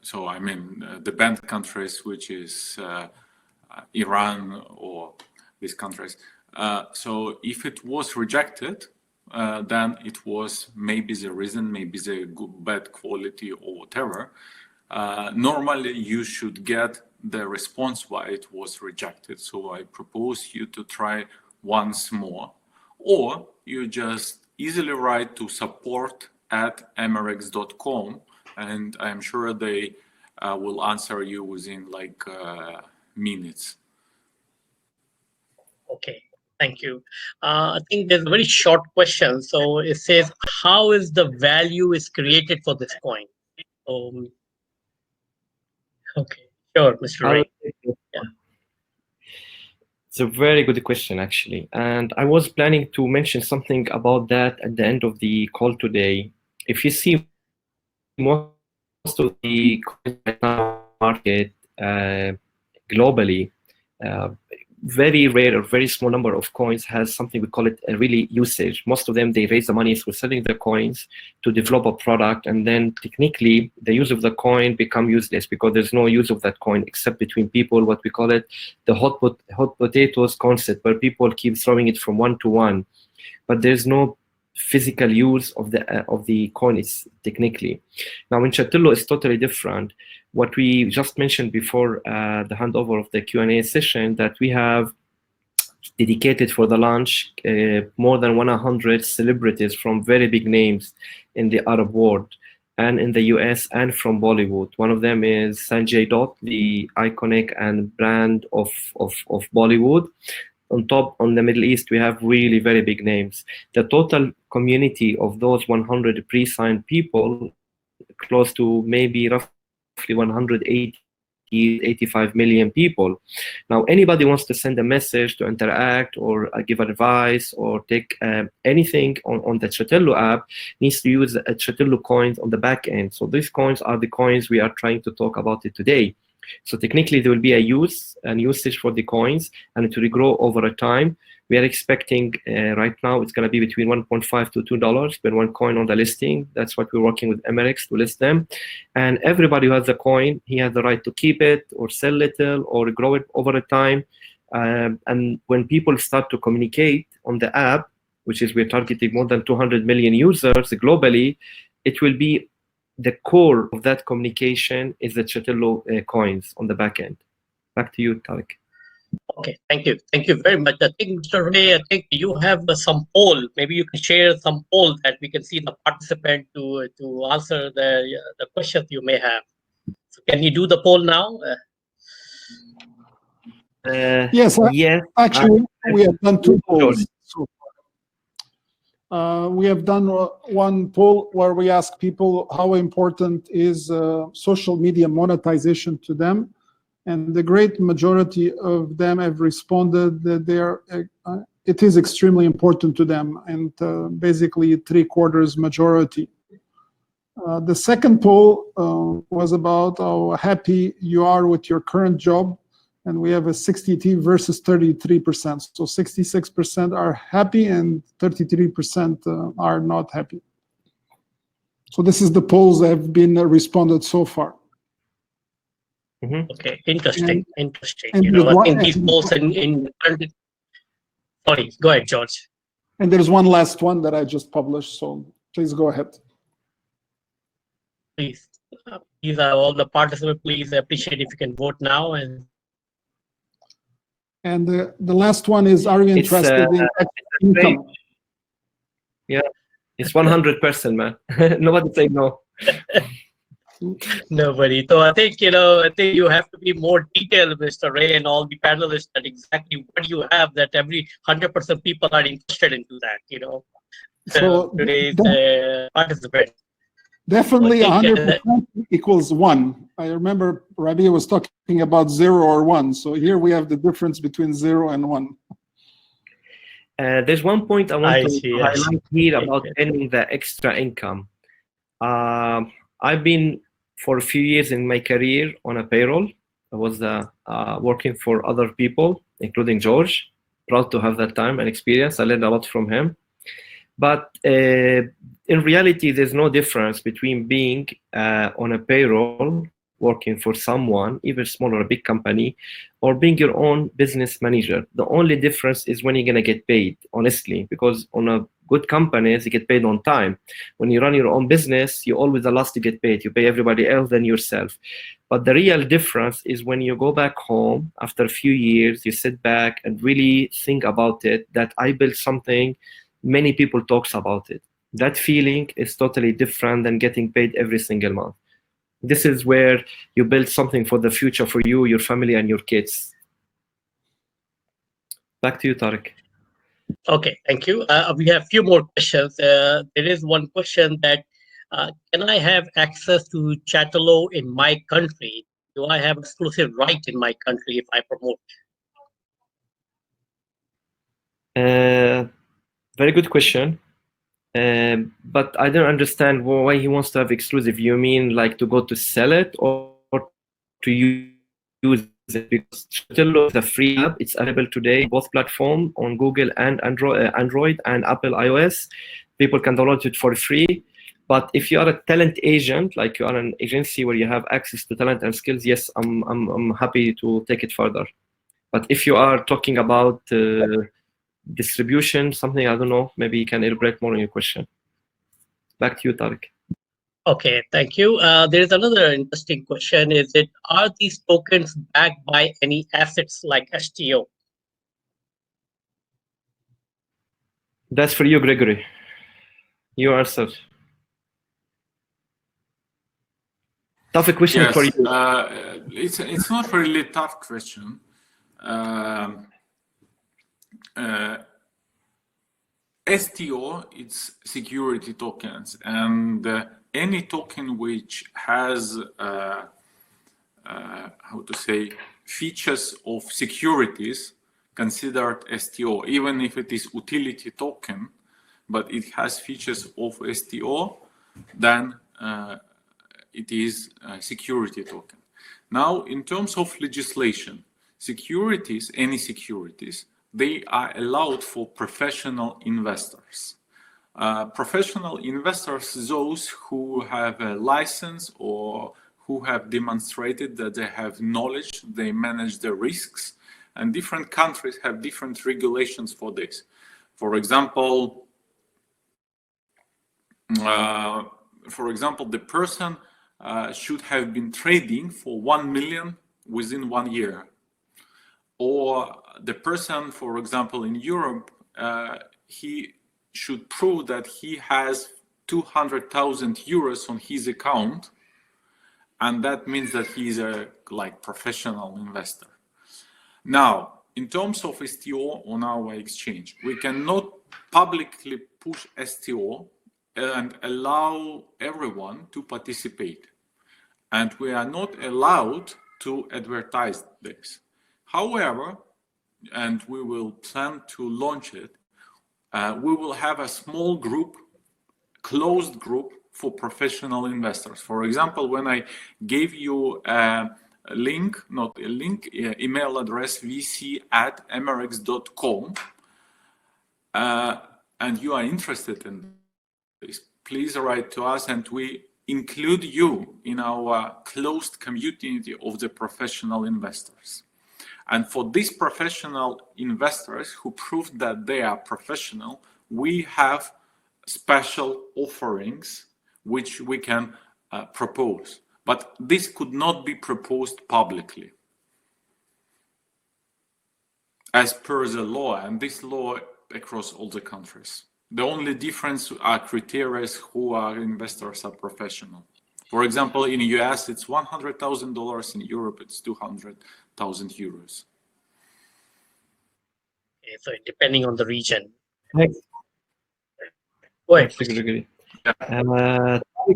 So I mean, the banned countries, which is Iran or these countries. So if it was rejected, then it was maybe the reason, maybe the bad quality or whatever. Normally, you should get the response why it was rejected. So I propose you to try once more, or you just easily write to support@emirates.com, and I'm sure they will answer you within like minutes. Okay, thank you. I think there's a very short question. So it says, how is the value is created for this coin? Okay, sure, Mr. Ray. Yeah. It's a very good question, actually. And I was planning to mention something about that at the end of the call today. If you see most of the coins right now market globally, very rare or very small number of coins has something we call it a really usage. Most of them, they raise the money through selling the coins to develop a product, and then technically the use of the coin become useless because there's no use of that coin except between people, what we call it the hot potatoes concept, where people keep throwing it from one to one, but there's no physical use of the coin is technically. Now in Chatello is totally different. What we just mentioned before the handover of the Q&A session, that we have dedicated for the launch more than 100 celebrities from very big names in the Arab world and in the US and from Bollywood. One of them is Sanjay Dutt, the iconic and brand of Bollywood. On top, on the Middle East, we have really very big names. The total community of those 100 pre-signed people, close to maybe roughly 185 million people. Now, anybody wants to send a message, to interact, or give advice, or take anything on the Chatello app, needs to use a Chatello coins on the back end. So these coins are the coins we are trying to talk about it today. So technically, there will be a usage for the coins, and it will grow over a time. We are expecting right now it's going to be between $1.5 to $2 per one coin on the listing. That's what we're working with Emirates to list them. And everybody who has the coin, he has the right to keep it or sell little or grow it over a time. And when people start to communicate on the app, which is we're targeting more than 200 million users globally, it will be the core of that communication is the Chatello coins on the back end. Back to you, Tariq. Okay, thank you. Thank you very much. I think, Mr. Ray, I think you have some poll. Maybe you can share some poll that we can see the participant to answer the questions you may have. So can you do the poll now? Yes. Actually, we have done two polls. We have done one poll where we ask people how important is social media monetization to them, and the great majority of them have responded that it is extremely important to them, and basically 3/4 majority. The second poll was about how happy you are with your current job, and we have a 60 versus 33%. So 66% are happy and 33% are not happy. So this is the polls that have been responded so far. Mm-hmm. Okay, interesting. Interesting. And I think these polls sorry, go ahead, George. And there's one last one that I just published, so please go ahead. Please, these are all the participants. Please appreciate if you can vote now. And And the last one is, are you interested in income? Yeah, it's 100%, man. Nobody say no. Nobody. So I think you have to be more detailed, Mr. Ray, and all the panelists, that exactly what you have that every 100% people are interested into that. So Today's participant. Definitely So I think, 100% equals 1. I remember Rabia was talking about 0 or 1. So here we have the difference between 0 and 1. There's one point I want to highlight here about Okay. earning the extra income. I've been for a few years in my career on a payroll. I was working for other people, including George. Proud to have that time and experience. I learned a lot from him. But in reality, there's no difference between being on a payroll, working for someone, even small or a big company, or being your own business manager. The only difference is when you're going to get paid, honestly, because on a good companies, you get paid on time. When you run your own business, you're always the last to get paid. You pay everybody else than yourself. But the real difference is when you go back home after a few years, you sit back and really think about it, that I built something, many people talks about it. That feeling is totally different than getting paid every single month. This is where you build something for the future for you, your family, and your kids. Back to you, Tariq. Okay, thank you. We have a few more questions. There is one question that, can I have access to Chatello in my country? Do I have exclusive right in my country if I promote? Very good question. But I don't understand why he wants to have exclusive. You mean like to go to sell it or to use it? Because Chatello is a free app. It's available today, both platforms, on Google and Android and Apple iOS. People can download it for free. But if you are a talent agent, like you are an agency where you have access to talent and skills, yes, I'm happy to take it further. But if you are talking about distribution, something, I don't know, maybe you can elaborate more on your question. Back to you, Tariq. Okay, thank you. There is another interesting question. Are these tokens backed by any assets like STO? That's for you, Gregory. You answer. Tough question Yes, for you. it's not really a tough question. STO, it's security tokens, and any token which has how to say, features of securities considered STO, even if it is utility token, but it has features of STO, then it is a security token. Now, in terms of legislation, securities, any securities, they are allowed for professional investors. Professional investors, those who have a license or who have demonstrated that they have knowledge, they manage the risks, and different countries have different regulations for this. For example, the person should have been trading for 1 million within 1 year. Or the person, for example, in Europe, he should prove that he has 200,000 euros on his account, and that means that he's a professional investor. Now, in terms of STO on our exchange, we cannot publicly push STO and allow everyone to participate, and we are not allowed to advertise this. However, and we will plan to launch it, we will have a small group, closed group for professional investors. For example, when I gave you a link, not a link, email address vc@emirates.com, and you are interested in this, please write to us and we include you in our closed community of the professional investors. And for these professional investors who prove that they are professional, we have special offerings which we can propose. But this could not be proposed publicly. as per the law, and this law across all the countries. The only difference are criteria who are investors are professional. For example, in the US, it's $100,000. In Europe, it's 200,000 euros. Okay, so depending on the region. Thanks. Go ahead. Thanks, Gregory.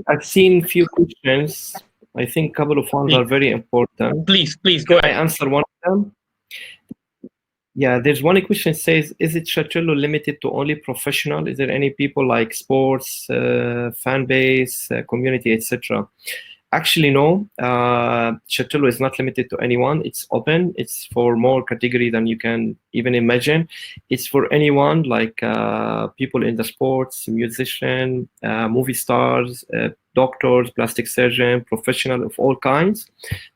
I've seen few questions. I think a couple of ones are very important. Please go I ahead. answer one of them. Yeah, there's one question says, is it Chatello limited to only professional? Is there any people like sports, fan base, community, etc.? Actually, no. Chatello is not limited to anyone. It's open. It's for more category than you can even imagine. It's for anyone, like people in the sports, musician, movie stars, doctors, plastic surgeon, professional of all kinds.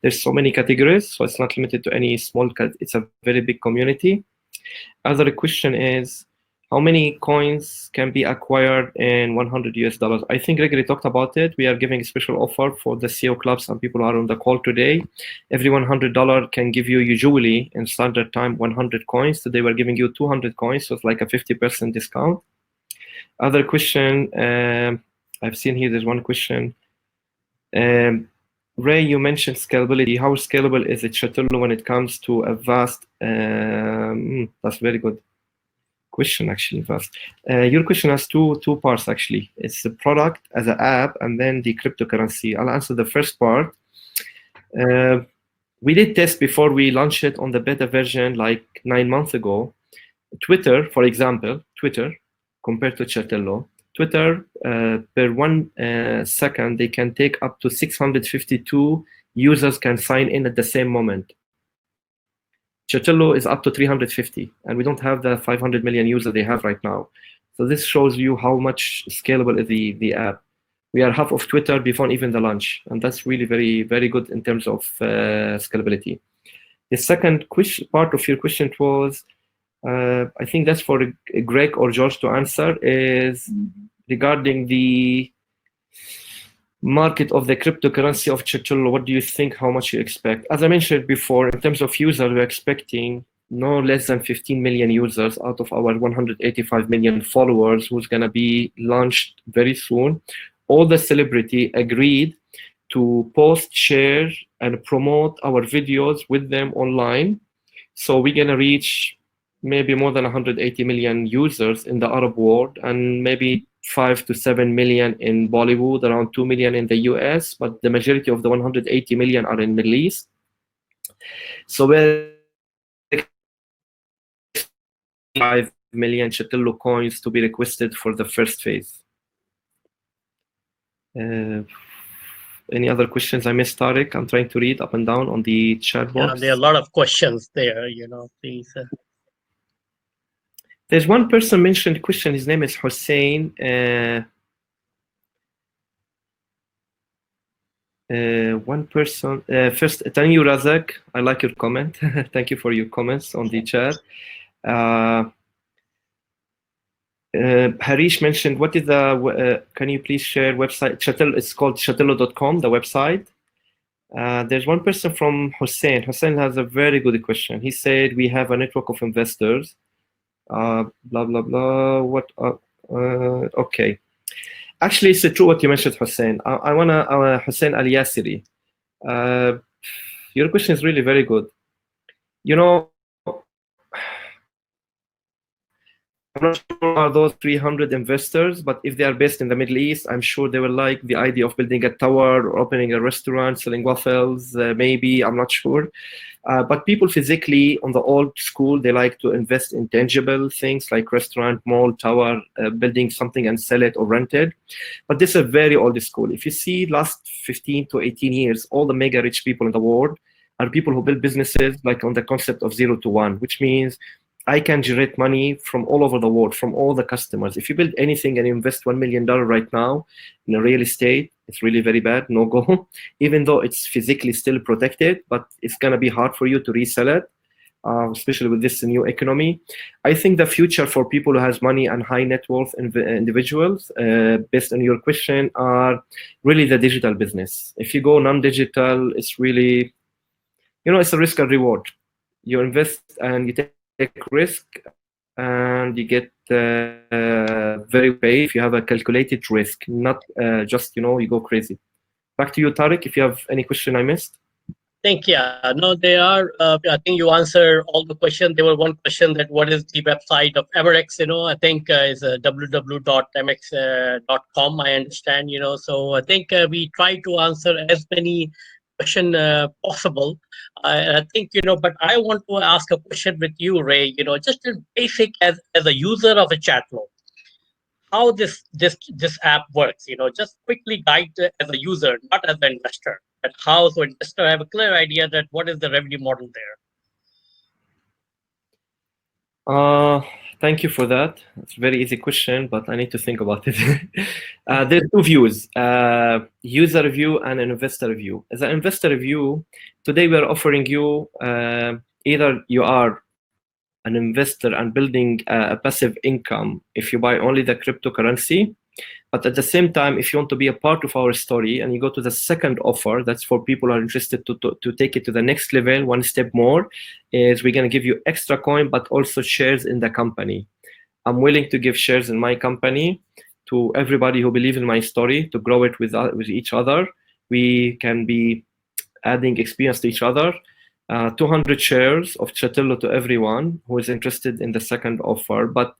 There's so many categories, so it's not limited to any small. It's a very big community. Other question is, how many coins can be acquired in $100 US? I think Gregory talked about it. We are giving a special offer for the CEO clubs, and people are on the call today. Every $100 can give you usually in standard time 100 coins. Today we're giving you 200 coins, so it's like a 50% discount. Other question, I've seen here, there's one question. Ray, you mentioned scalability. How scalable is it, Chatello, when it comes to a vast, that's very good question, actually, vast. Your question has two parts, actually. It's the product as an app and then the cryptocurrency. I'll answer the first part. We did test before we launched it on the beta version like 9 months ago. Twitter, for example, Twitter, compared to Chatello, Twitter, per 1 second, they can take up to 652 users can sign in at the same moment. Chatello is up to 350, and we don't have the 500 million users they have right now. So this shows you how much scalable is the app. We are half of Twitter before even the launch, and that's really very, very good in terms of scalability. The second part of your question was, I think that's for Greg or George to answer, is regarding the market of the cryptocurrency of Chatello. What do you think, how much you expect? As I mentioned before, in terms of users, we're expecting no less than 15 million users out of our 185 million followers, who's going to be launched very soon. All the celebrity agreed to post, share, and promote our videos with them online. So we're going to reach maybe more than 180 million users in the Arab world, and maybe 5 to 7 million in Bollywood, around 2 million in the US, but the majority of the 180 million are in Middle East. So we're 5 million Chatello coins to be requested for the first phase. Any other questions I missed, Tariq? I'm trying to read up and down on the chat box. Yeah, there are a lot of questions there, please. There's one person mentioned question. His name is Hussein. One person. First, thank you, Razak. I like your comment. Thank you for your comments on the chat. Harish mentioned, what is the, can you please share website? Chatello, it's called chatello.com, the website. There's one person from Hussein. Hussein has a very good question. He said, we have a network of investors. Blah, blah, blah. What? Okay. Actually, it's true what you mentioned, Hussein. I want to, Hussein Al Yasiri. Your question is really very good. I'm not sure are those 300 investors, but if they are based in the Middle East, I'm sure they will like the idea of building a tower or opening a restaurant, selling waffles, maybe, I'm not sure. But people physically on the old school, they like to invest in tangible things like restaurant, mall, tower, building something and sell it or rent it. But this is a very old school. If you see last 15 to 18 years, all the mega rich people in the world are people who build businesses like on the concept of 0 to 1, which means I can generate money from all over the world, from all the customers. If you build anything and you invest $1 million right now in a real estate, it's really very bad, no go. Even though it's physically still protected, but it's gonna be hard for you to resell it, especially with this new economy. I think the future for people who has money and high net worth individuals, based on your question, are really the digital business. If you go non-digital, it's really, it's a risk and reward. You invest and you take take risk, and you get very paid if you have a calculated risk, not just you go crazy. Back to you, Tariq, if you have any question I missed. No, they are. I think you answer all the questions. There was one question that what is the website of Emirates? I think is www.emirates.com. I understand. So I think we try to answer as many questions possible. I think but I want to ask a question with you, Ray. Just in basic as a user of a Chatello, how this app works. Just quickly guide as a user, not as an investor. But how so investor have a clear idea that what is the revenue model there. Thank you for that. It's a very easy question, but I need to think about it. There's two views, user view and an investor view. As an investor view, today we're offering you either you are an investor and building a passive income if you buy only the cryptocurrency. But at the same time, if you want to be a part of our story and you go to the second offer, that's for people who are interested to take it to the next level, one step more, is we're going to give you extra coin, but also shares in the company. I'm willing to give shares in my company to everybody who believes in my story, to grow it with each other. We can be adding experience to each other. 200 shares of Chatello to everyone who is interested in the second offer. But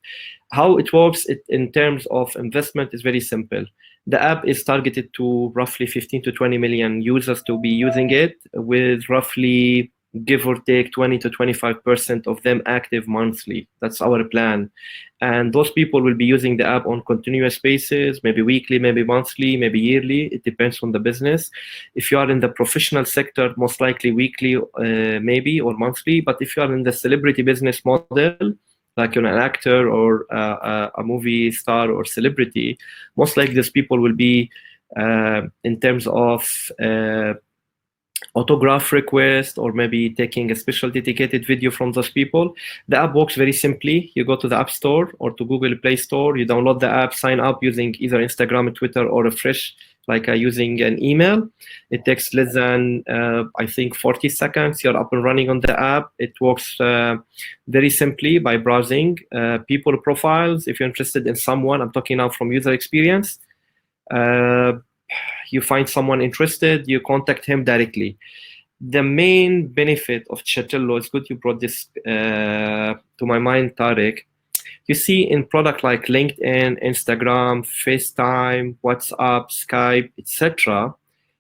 how it works in terms of investment is very simple. The app is targeted to roughly 15 to 20 million users to be using it, with roughly, give or take, 20 to 25% of them active monthly. That's our plan. And those people will be using the app on continuous basis, maybe weekly, maybe monthly, maybe yearly. It depends on the business. If you are in the professional sector, most likely weekly, maybe, or monthly. But if you are in the celebrity business model, like you're an actor or a movie star or celebrity, most likely these people will be, in terms of autograph request, or maybe taking a special dedicated video from those people. The app works very simply. You go to the App Store or to Google Play Store, you download the app, sign up using either Instagram, Twitter, or a fresh, like using an email. It takes less than, I think, 40 seconds. You're up and running on the app. It works very simply by browsing people profiles. If you're interested in someone, I'm talking now from user experience, you find someone interested, you contact him directly. The main benefit of Chatello, it's good you brought this to my mind, Tariq. You see in product like LinkedIn, Instagram, FaceTime, WhatsApp, Skype, etc.,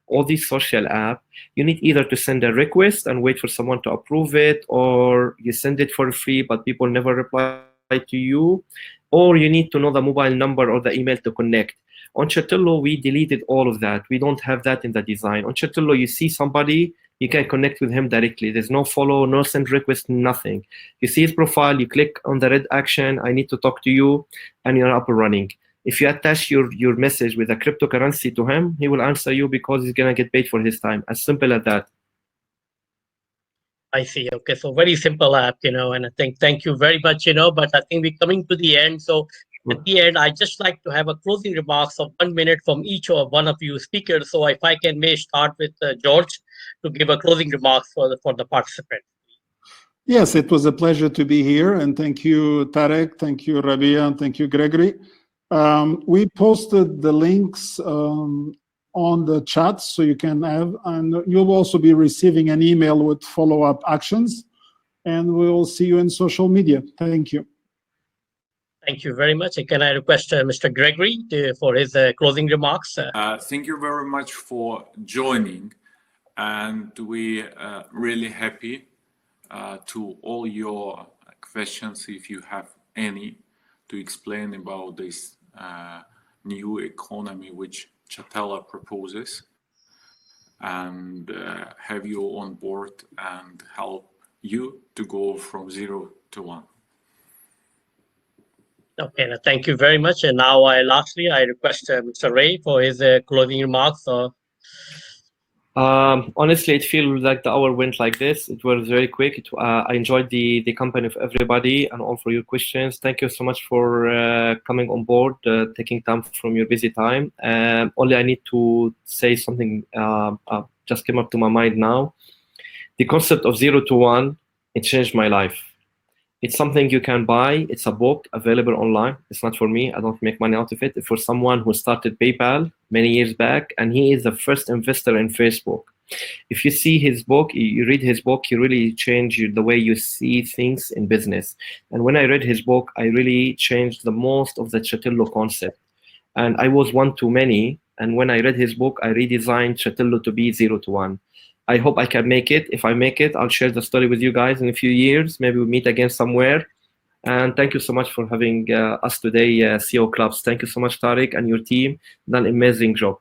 all these social apps, you need either to send a request and wait for someone to approve it, or you send it for free, but people never reply to you, or you need to know the mobile number or the email to connect. On Chatello, we deleted all of that. We don't have that in the design. On Chatello, you see somebody, you can connect with him directly. There's no follow, no send request, nothing. You see his profile, you click on the red action, I need to talk to you, and you're up and running. If you attach your message with a cryptocurrency to him, he will answer you because he's going to get paid for his time. As simple as that. I see. Okay, so very simple app, and I think thank you very much, but I think we're coming to the end. So at the end, I'd just like to have a closing remarks of 1 minute from each or one of you speakers. So if I may start with George to give a closing remarks for the participant. Yes, it was a pleasure to be here, and thank you, Tarek, thank you, Rabia, and thank you, Gregory. We posted the links on the chat, so you can have, and you'll also be receiving an email with follow-up actions, and we will see you in social media. Thank you. Thank you very much. Can I request Mr. Gregory for his closing remarks? Thank you very much for joining, and we are really happy to all your questions, if you have any, to explain about this new economy which Chatello proposes, and have you on board and help you to go from 0 to 1. Okay, thank you very much. And now, lastly, I request Mr. Ray for his closing remarks. Honestly, it feels like the hour went like this. It was very quick. I enjoyed the company of everybody and all for your questions. Thank you so much for coming on board, taking time from your busy time. Only I need to say something just came up to my mind now. The concept of 0 to 1, it changed my life. It's something you can buy. It's a book available online. It's not for me. I don't make money out of it. It's for someone who started PayPal many years back, and he is the first investor in Facebook. If you see his book, you read his book, you really change the way you see things in business. And when I read his book, I really changed the most of the Chatello concept. And I was one too many. And when I read his book, I redesigned Chatello to be 0 to 1. I hope I can make it. If I make it, I'll share the story with you guys in a few years. Maybe we'll meet again somewhere. And thank you so much for having us today, CEO Clubs. Thank you so much, Tariq, and your team. Done an amazing job.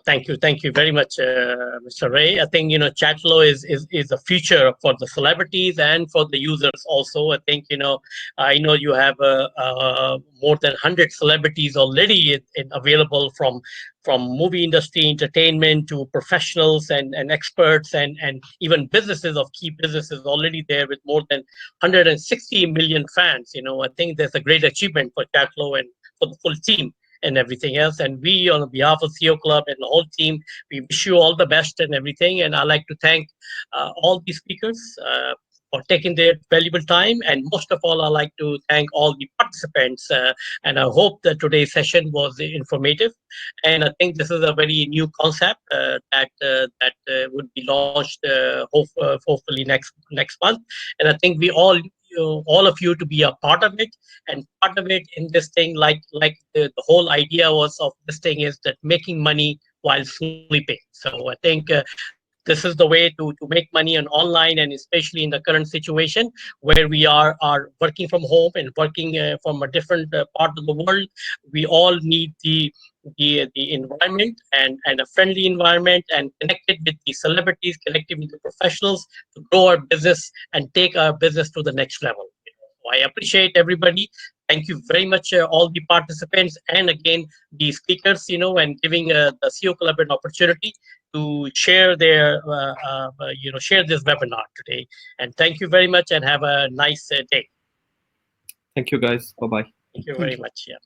Thank you very much, Mr. Ray. I think Chatello is the future for the celebrities and for the users also. I think I know you have more than 100 celebrities already available from movie industry, entertainment to professionals and experts and even businesses of key businesses already there with more than 160 million fans. I think that's a great achievement for Chatello and for the full team and everything else. And we, on behalf of CEO Club and the whole team, we wish you all the best and everything. And I'd like to thank all the speakers for taking their valuable time. And most of all, I'd like to thank all the participants. And I hope that today's session was informative. And I think this is a very new concept that would be launched hopefully next month. And I think we all of you to be a part of it, and part of it in this thing, like the whole idea was of this thing is that making money while sleeping. So I think this is the way to make money on online, and especially in the current situation where we are working from home and working from a different part of the world. We all need the environment and a friendly environment, and connected with the celebrities, connected with the professionals to grow our business and take our business to the next level. So I appreciate everybody. Thank you very much, all the participants, and again the speakers, and giving the CEO Club an opportunity to share their share this webinar today. And thank you very much, and have a nice day. Thank you, guys. Bye bye. Thank you very much. Yeah.